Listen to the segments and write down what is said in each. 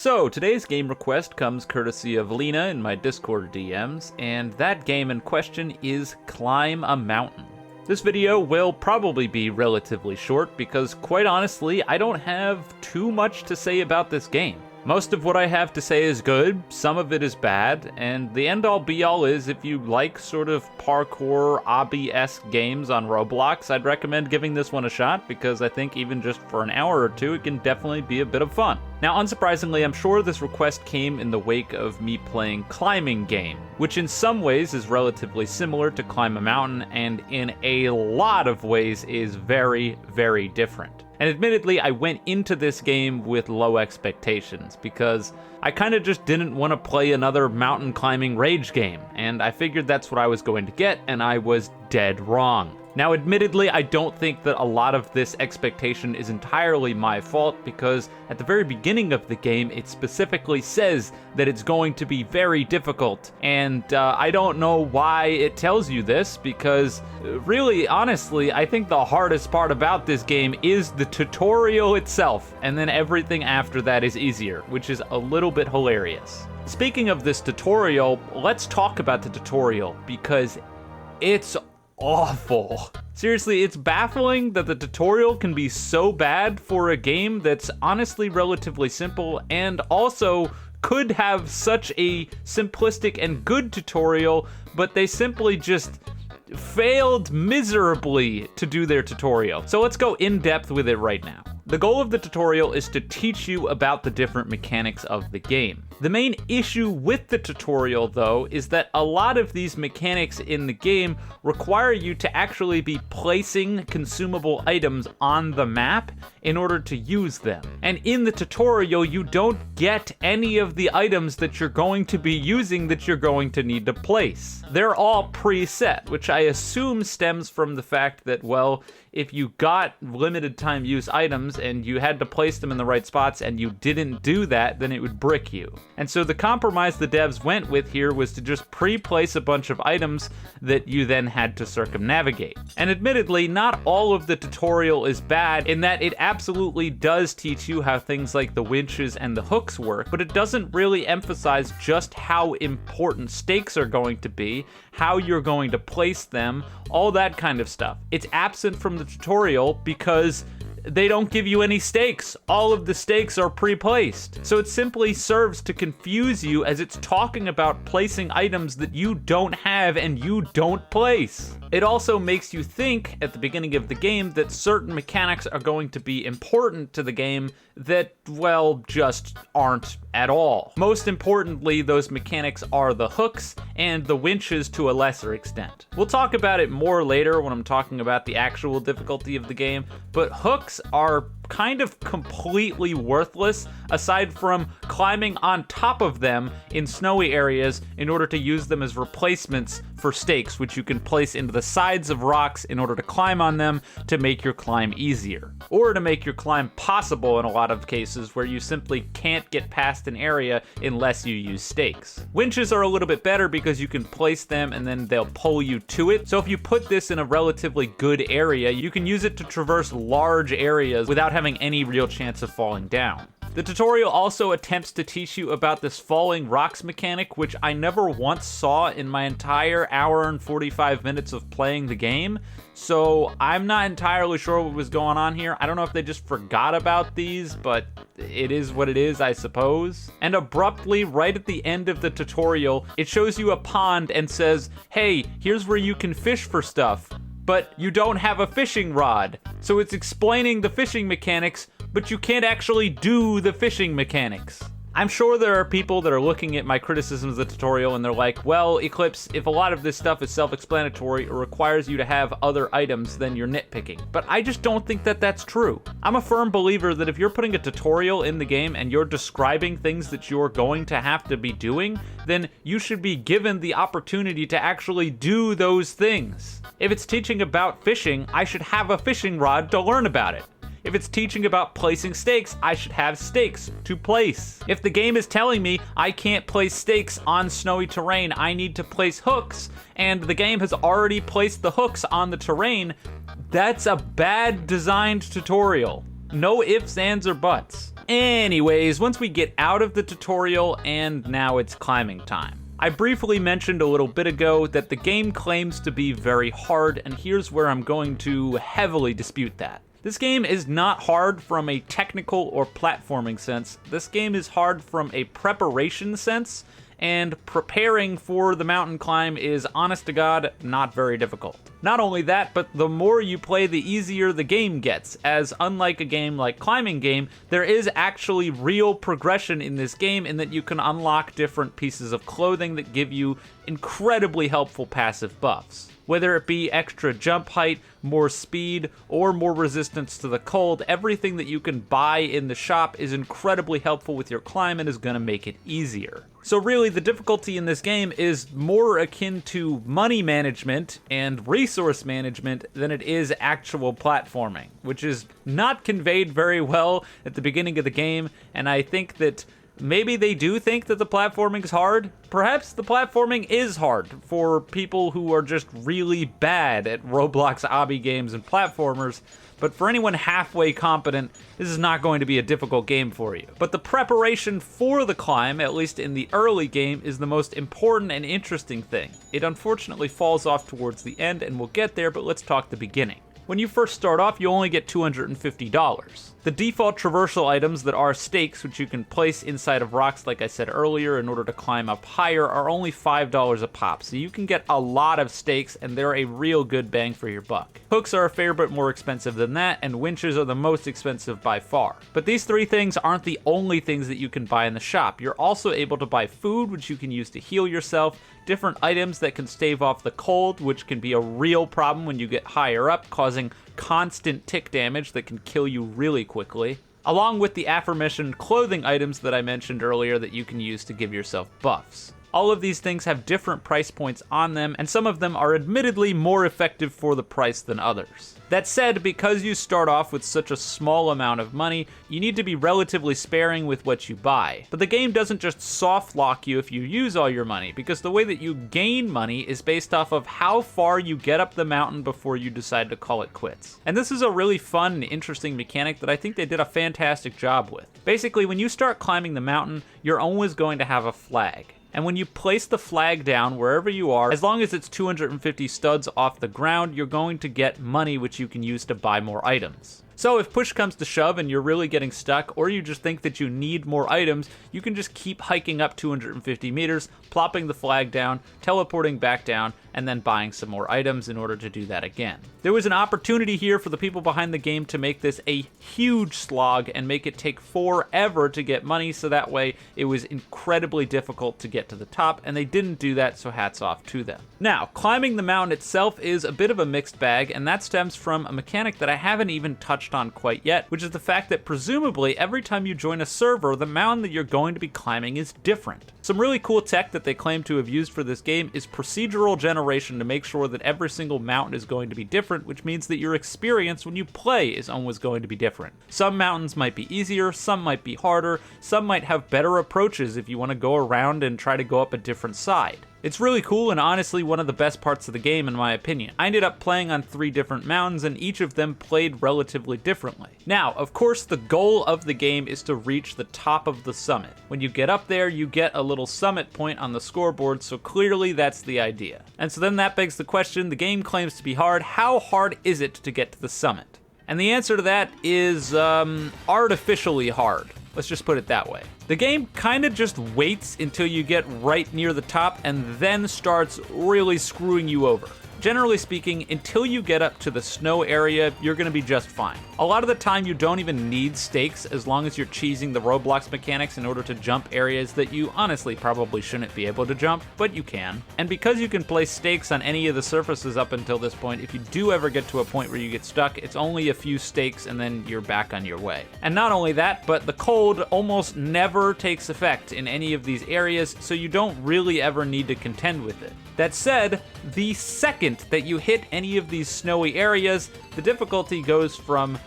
So, today's game request comes courtesy of Lena in my Discord DMs, and that game in question is Climb a Mountain. This video will probably be relatively short because, quite honestly, I don't have too much to say about this game. Most of what I have to say is good, some of it is bad, and the end-all be-all is if you like sort of parkour, obby-esque games on Roblox, I'd recommend giving this one a shot because I think even just for an hour or two, it can definitely be a bit of fun. Now, unsurprisingly, I'm sure this request came in the wake of me playing Climbing Game, which in some ways is relatively similar to Climb a Mountain, and in a lot of ways is very, very different. And admittedly, I went into this game with low expectations because I kind of just didn't want to play another mountain climbing rage game, and I figured that's what I was going to get, and I was dead wrong. Now, admittedly, I don't think that a lot of this expectation is entirely my fault because at the very beginning of the game, it specifically says that it's going to be very difficult. And I don't know why it tells you this because really, honestly, I think the hardest part about this game is the tutorial itself. And then everything after that is easier, which is a little bit hilarious. Speaking of this tutorial, let's talk about the tutorial because it's awful. Seriously, it's baffling that the tutorial can be so bad for a game that's honestly relatively simple and also could have such a simplistic and good tutorial, but they simply just failed miserably to do their tutorial. So let's go in depth with it right now. The goal of the tutorial is to teach you about the different mechanics of the game. The main issue with the tutorial, though, is that a lot of these mechanics in the game require you to actually be placing consumable items on the map in order to use them. And in the tutorial, you don't get any of the items that you're going to be using that you're going to need to place. They're all preset, which I assume stems from the fact that, well, if you got limited time use items and you had to place them in the right spots and you didn't do that, then it would brick you. And so the compromise the devs went with here was to just pre-place a bunch of items that you then had to circumnavigate. And admittedly, not all of the tutorial is bad in that it absolutely does teach you how things like the winches and the hooks work, but it doesn't really emphasize just how important stakes are going to be, how you're going to place them, all that kind of stuff. It's absent from the tutorial because they don't give you any stakes. All of the stakes are pre-placed. So it simply serves to confuse you as it's talking about placing items that you don't have and you don't place. It also makes you think at the beginning of the game that certain mechanics are going to be important to the game that, well, just aren't at all. Most importantly, those mechanics are the hooks and the winches to a lesser extent. We'll talk about it more later when I'm talking about the actual difficulty of the game, but hooks are kind of completely worthless aside from climbing on top of them in snowy areas in order to use them as replacements for stakes, which you can place into the sides of rocks in order to climb on them to make your climb easier, or to make your climb possible in a lot of cases where you simply can't get past an area unless you use stakes. Winches are a little bit better because you can place them and then they'll pull you to it. So if you put this in a relatively good area, you can use it to traverse large areas without having any real chance of falling down. The tutorial also attempts to teach you about this falling rocks mechanic, which I never once saw in my entire hour and 45 minutes of playing the game, so I'm not entirely sure what was going on here. I don't know if they just forgot about these, but it is what it is, I suppose. And abruptly, right at the end of the tutorial, it shows you a pond and says, hey, here's where you can fish for stuff, but you don't have a fishing rod. So it's explaining the fishing mechanics, but you can't actually do the fishing mechanics. I'm sure there are people that are looking at my criticisms of the tutorial and they're like, well, Eclipse, if a lot of this stuff is self-explanatory or requires you to have other items, then you're nitpicking. But I just don't think that that's true. I'm a firm believer that if you're putting a tutorial in the game and you're describing things that you're going to have to be doing, then you should be given the opportunity to actually do those things. If it's teaching about fishing, I should have a fishing rod to learn about it. If it's teaching about placing stakes, I should have stakes to place. If the game is telling me I can't place stakes on snowy terrain, I need to place hooks, and the game has already placed the hooks on the terrain, that's a bad designed tutorial. No ifs, ands, or buts. Anyways, once we get out of the tutorial, and now it's climbing time. I briefly mentioned a little bit ago that the game claims to be very hard, and here's where I'm going to heavily dispute that. This game is not hard from a technical or platforming sense. This game is hard from a preparation sense, and preparing for the mountain climb is, honest to God, not very difficult. Not only that, but the more you play, the easier the game gets, as unlike a game like Climbing Game, there is actually real progression in this game in that you can unlock different pieces of clothing that give you incredibly helpful passive buffs. Whether it be extra jump height, more speed, or more resistance to the cold, everything that you can buy in the shop is incredibly helpful with your climb and is going to make it easier. So really, the difficulty in this game is more akin to money management and resource management than it is actual platforming, which is not conveyed very well at the beginning of the game, and I think that maybe they do think that the platforming's hard. Perhaps the platforming is hard for people who are just really bad at Roblox obby games and platformers, but for anyone halfway competent, this is not going to be a difficult game for you. But the preparation for the climb, at least in the early game, is the most important and interesting thing. It unfortunately falls off towards the end, and we'll get there, but let's talk the beginning. When you first start off, you only get $250. The default traversal items that are stakes, which you can place inside of rocks, like I said earlier, in order to climb up higher, are only $5 a pop, so you can get a lot of stakes, and they're a real good bang for your buck. Hooks are a fair bit more expensive than that, and winches are the most expensive by far. But these three things aren't the only things that you can buy in the shop. You're also able to buy food, which you can use to heal yourself, different items that can stave off the cold, which can be a real problem when you get higher up, causing constant tick damage that can kill you really quickly, along with the aforementioned clothing items that I mentioned earlier that you can use to give yourself buffs. All of these things have different price points on them, and some of them are admittedly more effective for the price than others. That said, because you start off with such a small amount of money, you need to be relatively sparing with what you buy. But the game doesn't just soft lock you if you use all your money, because the way that you gain money is based off of how far you get up the mountain before you decide to call it quits. And this is a really fun and interesting mechanic that I think they did a fantastic job with. Basically, when you start climbing the mountain, you're always going to have a flag. And when you place the flag down wherever you are, as long as it's 250 studs off the ground, you're going to get money which you can use to buy more items. So if push comes to shove and you're really getting stuck, or you just think that you need more items, you can just keep hiking up 250 meters, plopping the flag down, teleporting back down, and then buying some more items in order to do that again. There was an opportunity here for the people behind the game to make this a huge slog and make it take forever to get money, so that way it was incredibly difficult to get to the top, and they didn't do that, so hats off to them. Now, climbing the mountain itself is a bit of a mixed bag, and that stems from a mechanic that I haven't even touched on quite yet, which is the fact that presumably every time you join a server, the mountain that you're going to be climbing is different. Some really cool tech that they claim to have used for this game is procedural generation to make sure that every single mountain is going to be different, which means that your experience when you play is always going to be different. Some mountains might be easier, some might be harder, some might have better approaches if you want to go around and try to go up a different side. It's really cool and honestly one of the best parts of the game in my opinion. I ended up playing on 3 different mountains and each of them played relatively differently. Now, of course, the goal of the game is to reach the top of the summit. When you get up there, you get a little summit point on the scoreboard, so clearly that's the idea. And so then that begs the question, the game claims to be hard, how hard is it to get to the summit? And the answer to that is artificially hard. Let's just put it that way. The game kind of just waits until you get right near the top and then starts really screwing you over. Generally speaking, until you get up to the snow area, you're gonna be just fine. A lot of the time you don't even need stakes as long as you're cheesing the Roblox mechanics in order to jump areas that you honestly probably shouldn't be able to jump, but you can. And because you can place stakes on any of the surfaces up until this point, if you do ever get to a point where you get stuck, it's only a few stakes and then you're back on your way. And not only that, but the cold almost never takes effect in any of these areas, so you don't really ever need to contend with it. That said, the second that you hit any of these snowy areas, the difficulty goes from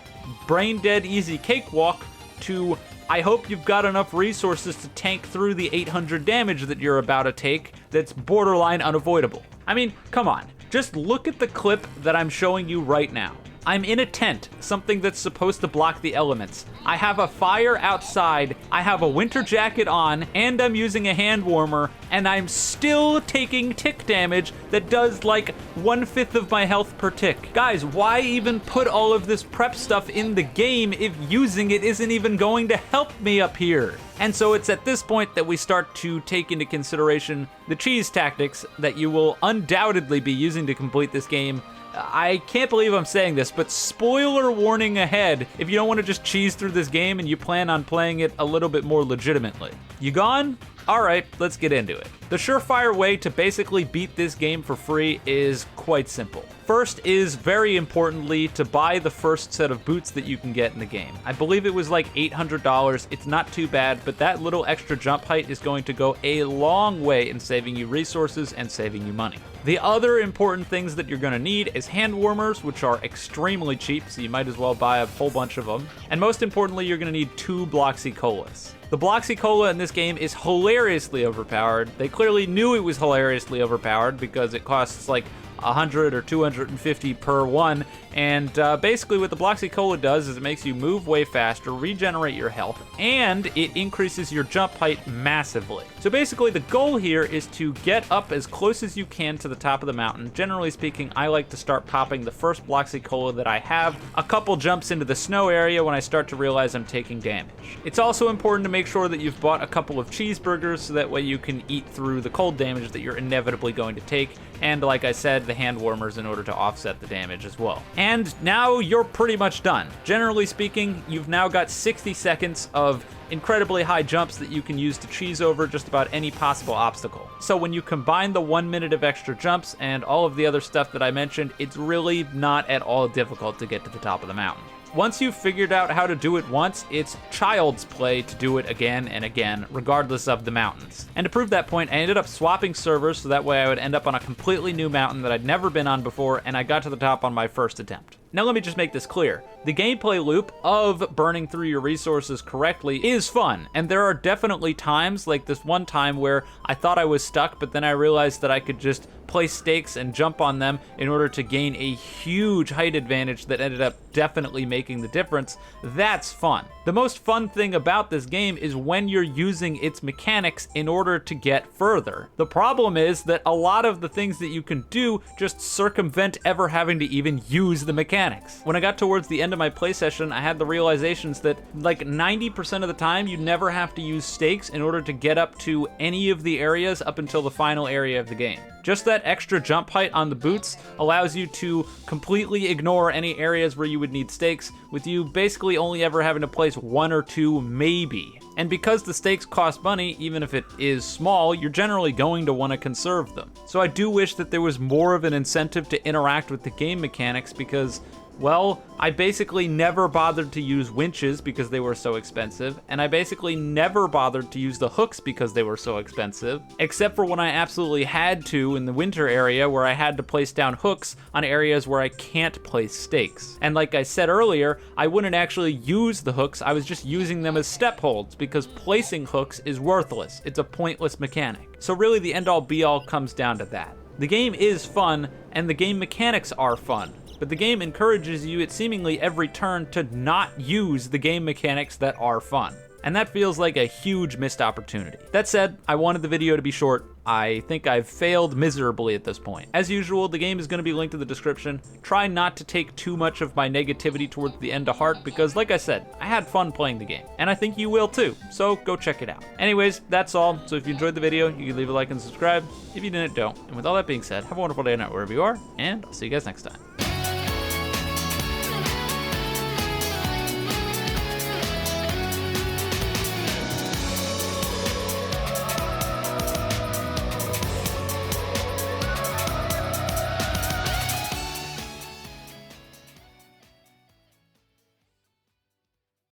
brain dead easy cakewalk to I hope you've got enough resources to tank through the 800 damage that you're about to take that's borderline unavoidable. I mean, come on, just look at the clip that I'm showing you right now. I'm in a tent, something that's supposed to block the elements. I have a fire outside, I have a winter jacket on, and I'm using a hand warmer, and I'm still taking tick damage that does like 1/5 of my health per tick. Guys, why even put all of this prep stuff in the game if using it isn't even going to help me up here? And so it's at this point that we start to take into consideration the cheese tactics that you will undoubtedly be using to complete this game. I can't believe I'm saying this, but spoiler warning ahead if you don't want to just cheese through this game and you plan on playing it a little bit more legitimately. You gone? Alright, let's get into it. The surefire way to basically beat this game for free is quite simple. First is, very importantly, to buy the first set of boots that you can get in the game. I believe it was like $800, it's not too bad, but that little extra jump height is going to go a long way in saving you resources and saving you money. The other important things that you're going to need is hand warmers, which are extremely cheap, so you might as well buy a whole bunch of them. And most importantly, you're going to need 2 Bloxy Colas. The Bloxy Cola in this game is hilariously overpowered. They clearly knew it was hilariously overpowered because it costs like 100 or 250 per one, and basically what the Bloxy Cola does is it makes you move way faster, regenerate your health, and it increases your jump height massively. So basically the goal here is to get up as close as you can to the top of the mountain. Generally speaking, I like to start popping the first Bloxy Cola that I have a couple jumps into the snow area when I start to realize I'm taking damage. It's also important to make sure that you've bought a couple of cheeseburgers so that way you can eat through the cold damage that you're inevitably going to take, and like I said, the hand warmers in order to offset the damage as well. And now you're pretty much done. Generally speaking, you've now got 60 seconds of incredibly high jumps that you can use to cheese over just about any possible obstacle. So when you combine the 1 minute of extra jumps and all of the other stuff that I mentioned, it's really not at all difficult to get to the top of the mountain. Once you've figured out how to do it once, it's child's play to do it again and again, regardless of the mountains. And to prove that point, I ended up swapping servers so that way I would end up on a completely new mountain that I'd never been on before, and I got to the top on my first attempt. Now let me just make this clear. The gameplay loop of burning through your resources correctly is fun, and there are definitely times, like this one time where I thought I was stuck, but then I realized that I could just place stakes and jump on them in order to gain a huge height advantage that ended up definitely making the difference. That's fun. The most fun thing about this game is when you're using its mechanics in order to get further. The problem is that a lot of the things that you can do just circumvent ever having to even use the mechanics. When I got towards the end of my play session, I had the realizations that like 90% of the time you never have to use stakes in order to get up to any of the areas up until the final area of the game. Just that extra jump height on the boots allows you to completely ignore any areas where you would need stakes, with you basically only ever having to place 1 or 2 maybe. And because the stakes cost money, even if it is small, you're generally going to want to conserve them. So I do wish that there was more of an incentive to interact with the game mechanics because, well, I basically never bothered to use winches because they were so expensive, and I basically never bothered to use the hooks because they were so expensive, except for when I absolutely had to in the winter area where I had to place down hooks on areas where I can't place stakes. And like I said earlier, I wouldn't actually use the hooks, I was just using them as step holds because placing hooks is worthless. It's a pointless mechanic. So really the end all be all comes down to that. The game is fun, and the game mechanics are fun. But the game encourages you at seemingly every turn to not use the game mechanics that are fun. And that feels like a huge missed opportunity. That said, I wanted the video to be short. I think I've failed miserably at this point. As usual, the game is going to be linked in the description. Try not to take too much of my negativity towards the end to heart because, like I said, I had fun playing the game. And I think you will too, so go check it out. Anyways, that's all. So if you enjoyed the video, you can leave a like and subscribe. If you didn't, don't. And with all that being said, have a wonderful day or night wherever you are, and I'll see you guys next time.